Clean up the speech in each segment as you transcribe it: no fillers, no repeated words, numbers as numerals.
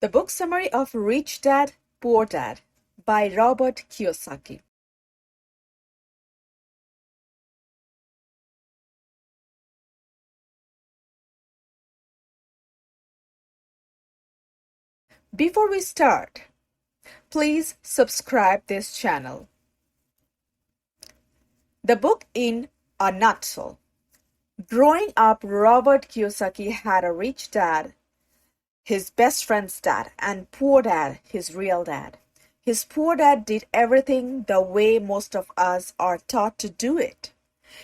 The book summary of Rich Dad, Poor Dad by Robert Kiyosaki. Before we start, please subscribe this channel. The book in a nutshell. Growing up, Robert Kiyosaki had a rich dad, his best friend's dad, and poor dad, his real dad. His poor dad did everything the way most of us are taught to do it.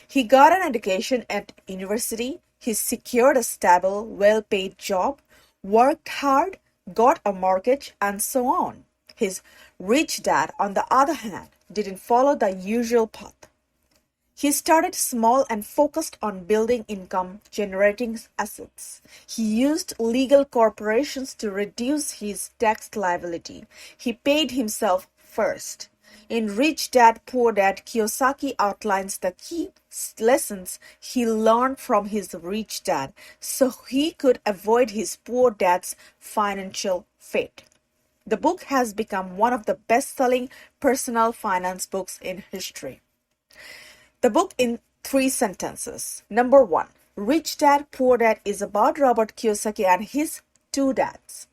He got an education at university, he secured a stable, well-paid job, worked hard, got a mortgage, and so on. His rich dad, on the other hand, didn't follow the usual path. He started small and focused on building income-generating assets. He used legal corporations to reduce his tax liability. He paid himself first. In Rich Dad, Poor Dad, Kiyosaki outlines the key lessons he learned from his rich dad so he could avoid his poor dad's financial fate. The book has become one of the best-selling personal finance books in history. The book in 3 sentences. Number 1. Rich Dad, Poor Dad is about Robert Kiyosaki and his 2 dads.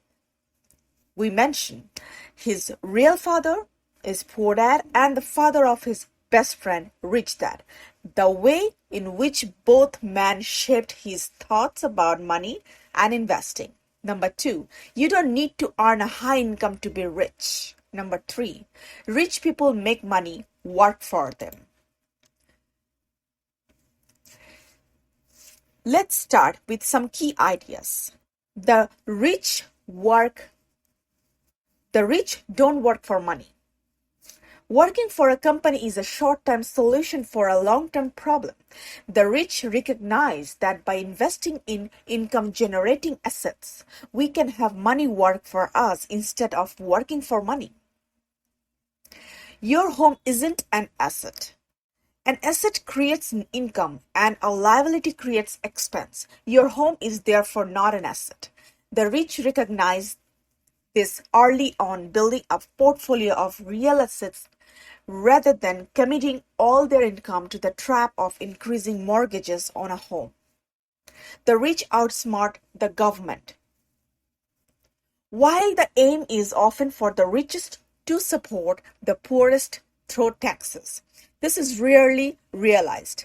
We mentioned his real father is Poor Dad and the father of his best friend, Rich Dad. The way in which both men shaped his thoughts about money and investing. Number 2. You don't need to earn a high income to be rich. Number 3. Rich people make money work for them. Let's start with some key ideas. The rich don't work for money. Working for a company is a short-term solution for a long-term problem. The rich recognize that by investing in income-generating assets, we can have money work for us instead of working for money. Your home isn't an asset. An asset creates an income and a liability creates expense. Your home is therefore not an asset. The rich recognize this early on, building a portfolio of real assets rather than committing all their income to the trap of increasing mortgages on a home. The rich outsmart the government. While the aim is often for the richest to support the poorest through taxes, this is rarely realized.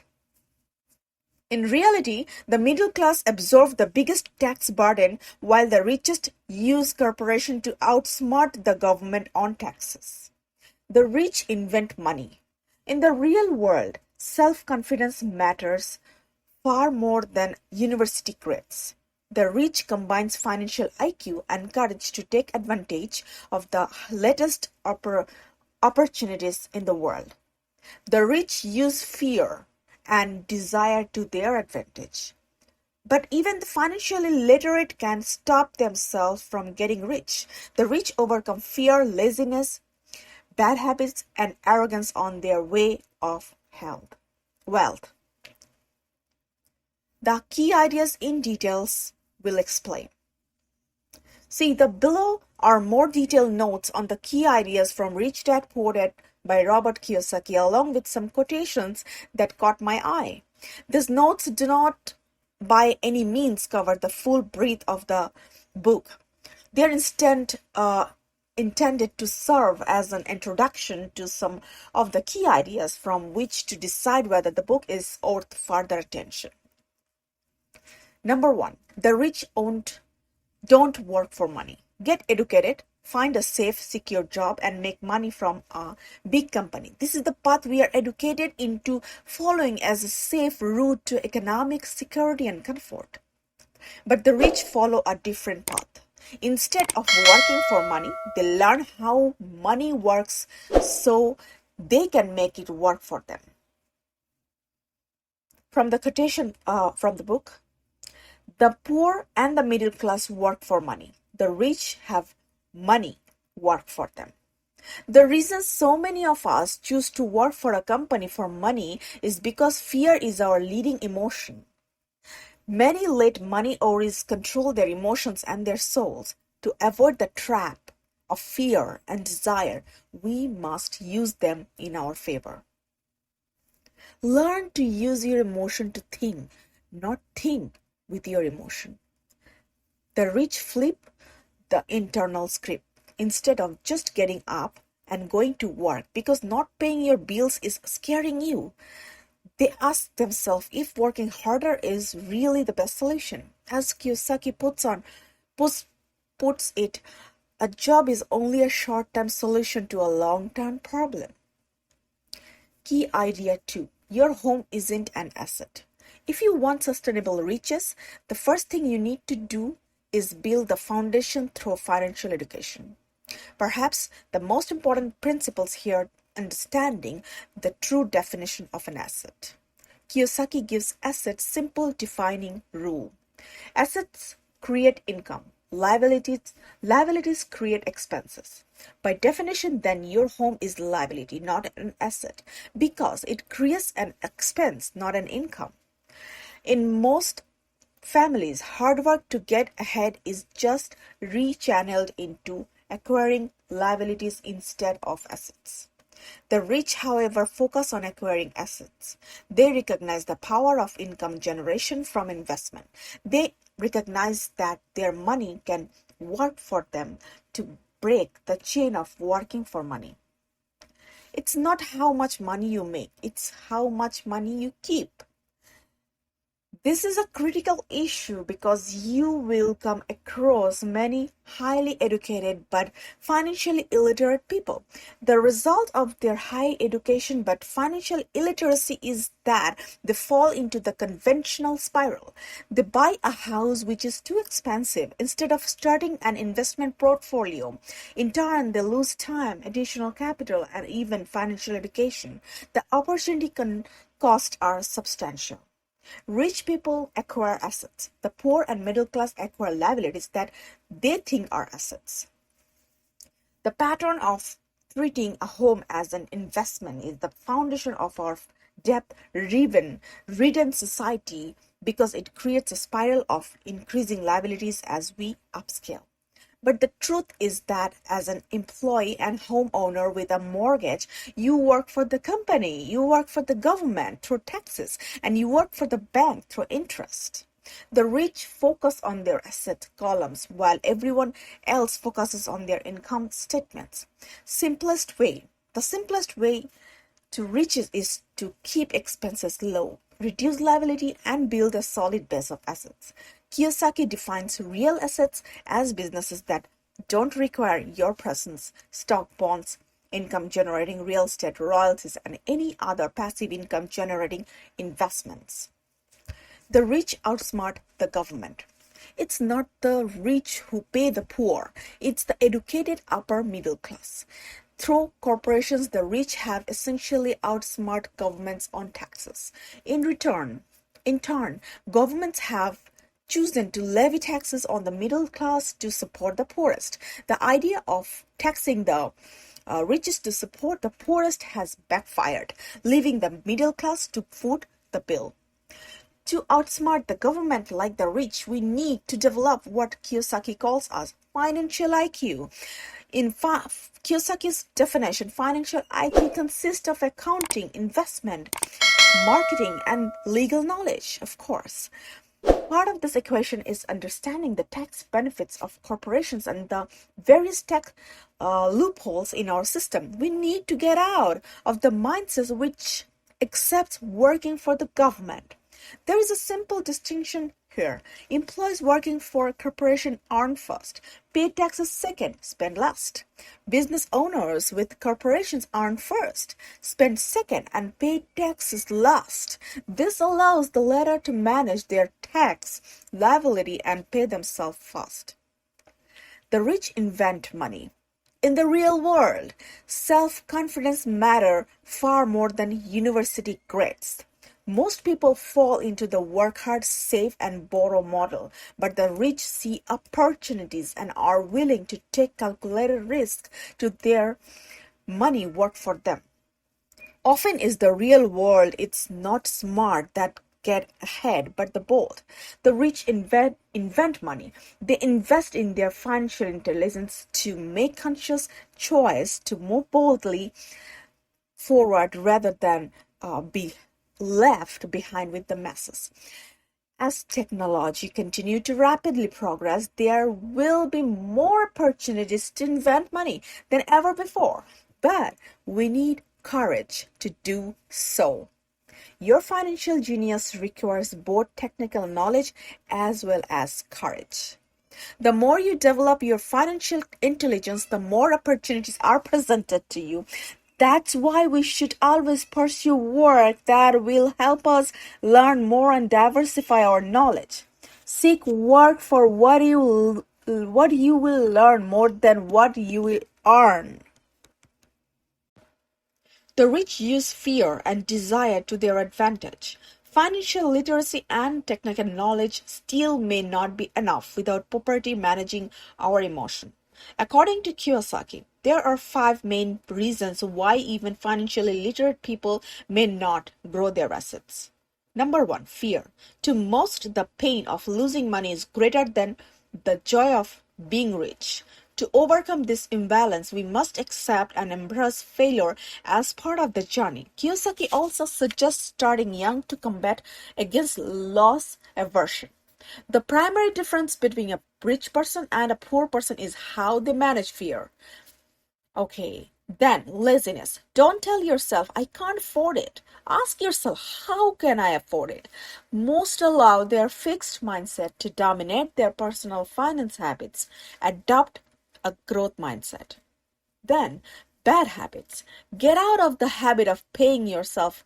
In reality, the middle class absorb the biggest tax burden while the richest use corporations to outsmart the government on taxes. The rich invent money. In the real world, self-confidence matters far more than university grades. The rich combines financial IQ and courage to take advantage of the latest opportunities in the world. The rich use fear and desire to their advantage. But even the financially literate can stop themselves from getting rich. The rich overcome fear, laziness, bad habits, and arrogance on their way of wealth. The key ideas in details will explain. See, the below are more detailed notes on the key ideas from Rich Dad, Poor Dad by Robert Kiyosaki, along with some quotations that caught my eye. These notes do not by any means cover the full breadth of the book. They are instead intended to serve as an introduction to some of the key ideas from which to decide whether the book is worth further attention. Number 1. The rich don't work for money. Get educated, find a safe, secure job, and make money from a big company. This is the path we are educated into following as a safe route to economic security and comfort. But the rich follow a different path. Instead of working for money, they learn how money works so they can make it work for them. From the quotation from the book, the poor and the middle class work for money. The rich have money work for them. The reason so many of us choose to work for a company for money is because fear is our leading emotion. Many let money always control their emotions and their souls. To avoid the trap of fear and desire, we must use them in our favor. Learn to use your emotion to think, not think with your emotion. The rich flip the internal script instead of just getting up and going to work because not paying your bills is scaring you. They ask themselves if working harder is really the best solution. As Kiyosaki puts it, a job is only a short-term solution to a long-term problem. Key idea 2. Your home isn't an asset. If you want sustainable riches, the first thing you need to do is build the foundation through financial education. Perhaps the most important principles here understanding the true definition of an asset. Kiyosaki gives assets simple defining rule. Assets create income. Liabilities create expenses. By definition, then your home is liability, not an asset, because it creates an expense, not an income. In most families, hard work to get ahead is just rechanneled into acquiring liabilities instead of assets. The rich, however, focus on acquiring assets. They recognize the power of income generation from investment. They recognize that their money can work for them to break the chain of working for money. It's not how much money you make, it's how much money you keep. This is a critical issue because you will come across many highly educated but financially illiterate people. The result of their high education but financial illiteracy is that they fall into the conventional spiral. They buy a house which is too expensive instead of starting an investment portfolio. In turn, they lose time, additional capital, and even financial education. The opportunity costs are substantial. Rich people acquire assets. The poor and middle class acquire liabilities that they think are assets. The pattern of treating a home as an investment is the foundation of our debt-ridden society because it creates a spiral of increasing liabilities as we upscale. But the truth is that as an employee and homeowner with a mortgage, you work for the company, you work for the government through taxes, and you work for the bank through interest. The rich focus on their asset columns while everyone else focuses on their income statements. The simplest way to riches is to keep expenses low, reduce liability, and build a solid base of assets. Kiyosaki defines real assets as businesses that don't require your presence, stock, bonds, income-generating real estate, royalties, and any other passive income-generating investments. The rich outsmart the government. It's not the rich who pay the poor, it's the educated upper middle class. Through corporations, the rich have essentially outsmart governments on taxes. In turn, governments have chosen to levy taxes on the middle class to support the poorest. The idea of taxing the richest to support the poorest has backfired, leaving the middle class to foot the bill. To outsmart the government like the rich, we need to develop what Kiyosaki calls as financial IQ. In Kiyosaki's definition, financial IQ consists of accounting, investment, marketing, and legal knowledge, of course. Part of this equation is understanding the tax benefits of corporations and the various tax loopholes in our system. We need to get out of the mindset which accepts working for the government. There is a simple distinction here. Employees working for a corporation earn first, pay taxes second, spend last. Business owners with corporations earn first, spend second, and pay taxes last. This allows the latter to manage their tax liability and pay themselves first. The rich invent money. In the real world, self-confidence matters far more than university grades. Most people fall into the work hard, save, and borrow model, but the rich see opportunities and are willing to take calculated risks to their money work for them. Often is the real world, it's not smart that get ahead, but the bold. The rich invent money. They invest in their financial intelligence to make conscious choice to move boldly forward rather than be left behind with the masses. As technology continues to rapidly progress, there will be more opportunities to invent money than ever before. But we need courage to do so. Your financial genius requires both technical knowledge as well as courage. The more you develop your financial intelligence, the more opportunities are presented to you. That's why we should always pursue work that will help us learn more and diversify our knowledge. Seek work for what you will learn more than what you will earn. The rich use fear and desire to their advantage. Financial literacy and technical knowledge still may not be enough without properly managing our emotion. According to Kiyosaki, there are 5 main reasons why even financially literate people may not grow their assets. Number 1, fear. To most, the pain of losing money is greater than the joy of being rich. To overcome this imbalance, we must accept and embrace failure as part of the journey. Kiyosaki also suggests starting young to combat against loss aversion. The primary difference between a rich person and a poor person is how they manage fear. Okay, then laziness. Don't tell yourself, I can't afford it. Ask yourself, how can I afford it? Most allow their fixed mindset to dominate their personal finance habits. Adopt a growth mindset. Then, bad habits. Get out of the habit of paying yourself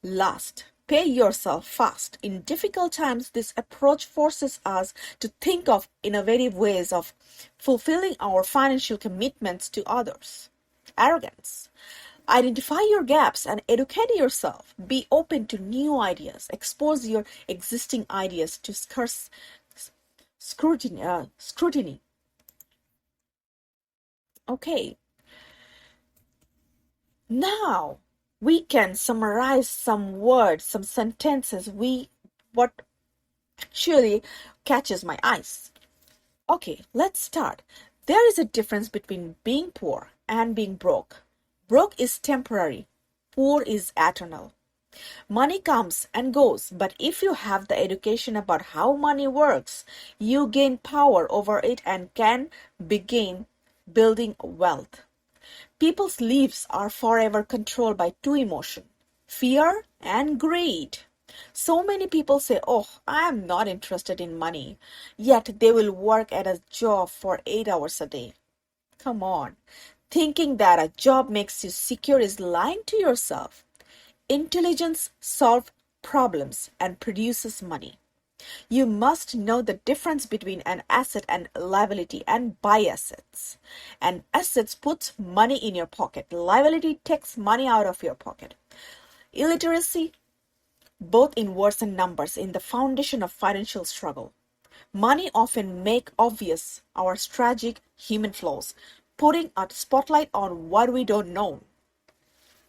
last. Pay yourself fast. In difficult times, this approach forces us to think of innovative ways of fulfilling our financial commitments to others. Arrogance. Identify your gaps and educate yourself. Be open to new ideas. Expose your existing ideas to scrutiny. Okay. Now, we can summarize some words, some sentences what actually catches my eyes. Okay, let's start. There is a difference between being poor and being broke. Broke is temporary, poor is eternal. Money comes and goes, but if you have the education about how money works, you gain power over it and can begin building wealth. People's lives are forever controlled by 2 emotions, fear and greed. So many people say, oh, I am not interested in money, yet they will work at a job for 8 hours a day. Come on, thinking that a job makes you secure is lying to yourself. Intelligence solves problems and produces money. You must know the difference between an asset and liability and buy assets. An asset puts money in your pocket. Liability takes money out of your pocket. Illiteracy, both in words and numbers, in the foundation of financial struggle. Money often make obvious our tragic human flaws, putting a spotlight on what we don't know.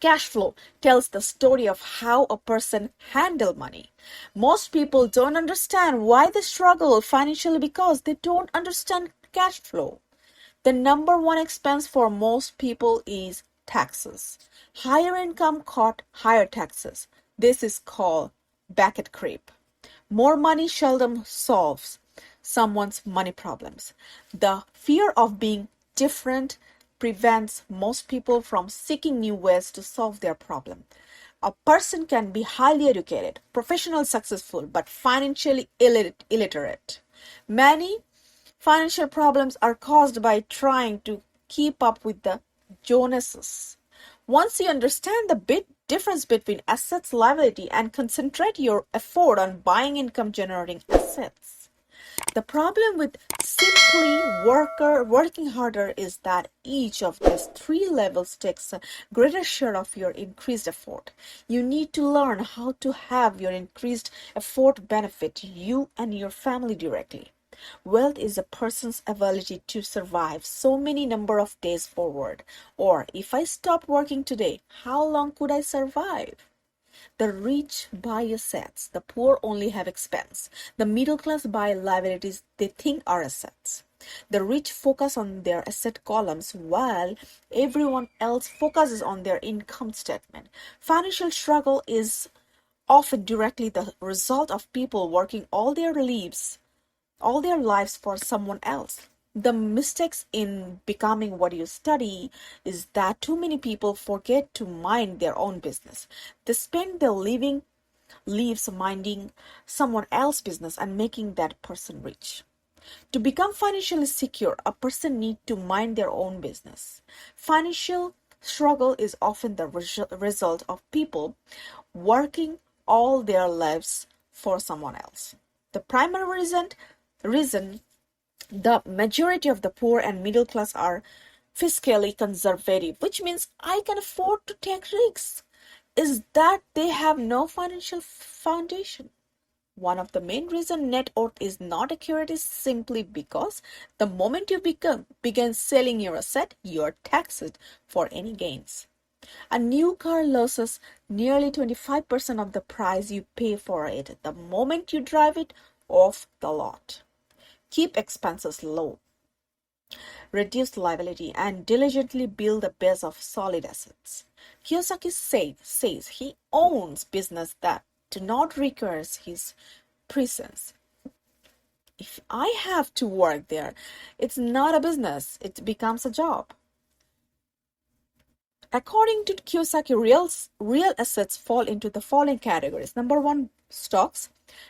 Cash flow tells the story of how a person handles money. Most people don't understand why they struggle financially because they don't understand cash flow. The number one expense for most people is taxes. Higher income caught higher taxes. This is called bucket creep. More money seldom solves someone's money problems. The fear of being different prevents most people from seeking new ways to solve their problem. A person can be highly educated, professionally successful, but financially illiterate. Many financial problems are caused by trying to keep up with the Joneses. Once you understand the big difference between assets, liability, and concentrate your effort on buying income-generating assets. The problem with simply working harder is that each of these 3 levels takes a greater share of your increased effort. You need to learn how to have your increased effort benefit you and your family directly. Wealth is a person's ability to survive so many number of days forward. Or if I stop working today, how long could I survive? The rich buy assets, the poor only have expense. The middle class buy liabilities they think are assets. The rich focus on their asset columns while everyone else focuses on their income statement. Financial struggle is often directly the result of people working all their lives for someone else. The mistakes in becoming what you study is that too many people forget to mind their own business. They spend their living lives minding someone else's business and making that person rich. To become financially secure, a person needs to mind their own business. Financial struggle is often the result of people working all their lives for someone else. The primary reason the majority of the poor and middle class are fiscally conservative, which means I can afford to take risks, is that they have no financial foundation. One of the main reasons net worth is not accurate is simply because the moment you begin selling your asset, you are taxed for any gains. A new car loses nearly 25% of the price you pay for it the moment you drive it off the lot. Keep expenses low, reduce liability, and diligently build a base of solid assets. Kiyosaki says he owns business that do not require his presence. If I have to work there, it's not a business, it becomes a job. According to Kiyosaki, real assets fall into the following categories. Number 1, stocks.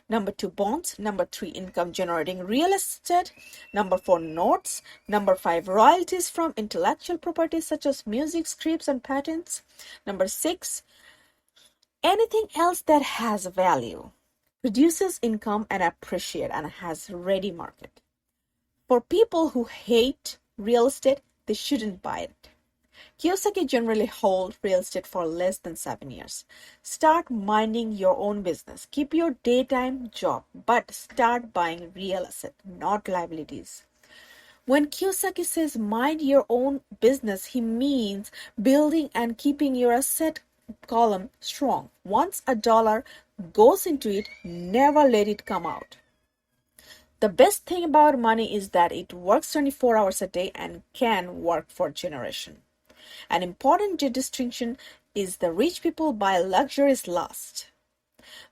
Number 2, bonds. Number 3, income generating real estate. Number 4, notes. Number 5, royalties from intellectual property such as music, scripts, and patents. Number 6, anything else that has value, produces income and appreciate and has ready market. For people who hate real estate, they shouldn't buy it. Kiyosaki generally holds real estate for less than 7 years. Start minding your own business. Keep your daytime job, but start buying real estate, not liabilities. When Kiyosaki says mind your own business, he means building and keeping your asset column strong. Once a dollar goes into it, never let it come out. The best thing about money is that it works 24 hours a day and can work for generations. An important distinction is the rich people buy luxuries last,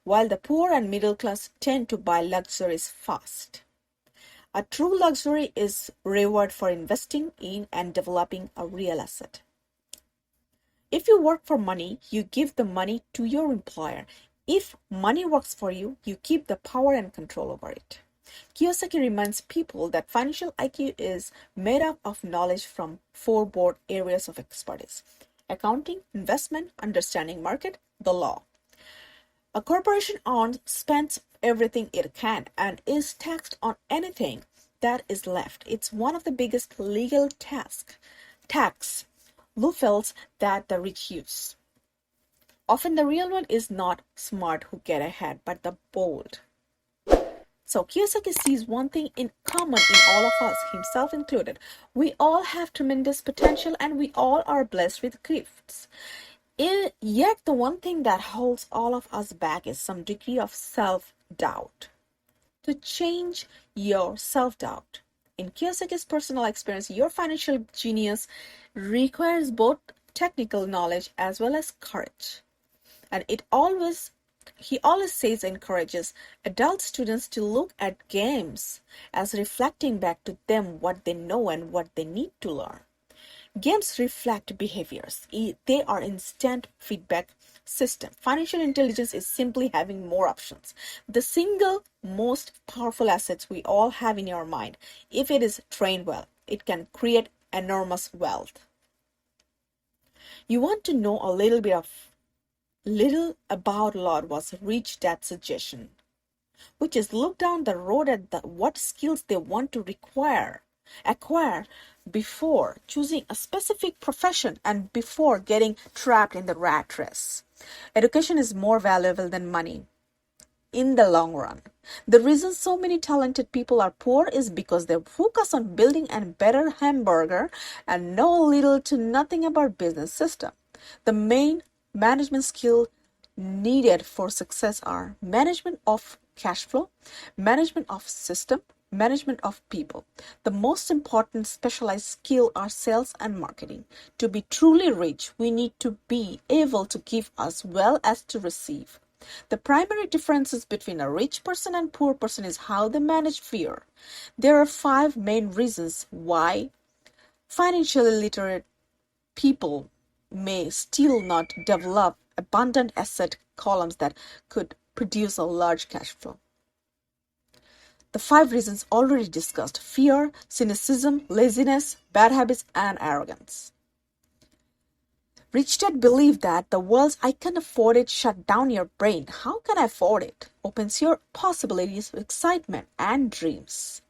while the poor and middle class tend to buy luxuries fast. A true luxury is reward for investing in and developing a real asset. If you work for money, you give the money to your employer. If money works for you, you keep the power and control over it. Kiyosaki reminds people that financial IQ is made up of knowledge from 4 broad areas of expertise: accounting, investment, understanding market, the law. A corporation spends everything it can and is taxed on anything that is left. It's one of the biggest legal tax loopholes that the rich use. Often the real one is not smart who get ahead, but the bold. So Kiyosaki sees one thing in common in all of us, himself included. We all have tremendous potential and we all are blessed with gifts. Yet the one thing that holds all of us back is some degree of self-doubt. To change your self-doubt, in Kiyosaki's personal experience, your financial genius requires both technical knowledge as well as courage. And he always says encourages adult students to look at games as reflecting back to them what they know and what they need to learn. Games reflect behaviors. They are instant feedback system. Financial intelligence is simply having more options. The single most powerful assets we all have in our mind, if it is trained well, it can create enormous wealth. You want to know a little about Lord was Rich Dad's suggestion, which is look down the road at what skills they want to acquire before choosing a specific profession and before getting trapped in the rat race. Education is more valuable than money in the long run. The reason so many talented people are poor is because they focus on building a better hamburger and know little to nothing about business system. The main management skill needed for success are management of cash flow, management of system, management of people. The most important specialized skill are sales and marketing. To be truly rich, we need to be able to give as well as to receive. The primary differences between a rich person and poor person is how they manage fear. There are 5 main reasons why financially literate people may still not develop abundant asset columns that could produce a large cash flow. The 5 reasons already discussed: fear, cynicism, laziness, bad habits, and arrogance. Rich dad believe that the words "I can afford it" shut down your brain. "How can I afford it?" opens your possibilities, excitement, and dreams.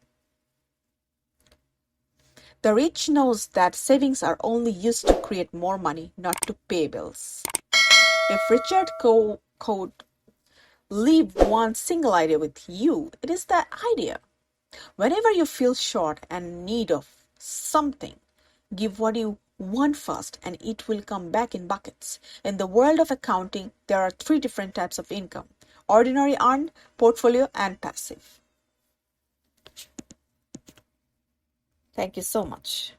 The rich knows that savings are only used to create more money, not to pay bills. If Richard could leave one single idea with you, it is that idea. Whenever you feel short and in need of something, give what you want first and it will come back in buckets. In the world of accounting, there are 3 different types of income: ordinary earned, portfolio, and passive. Thank you so much.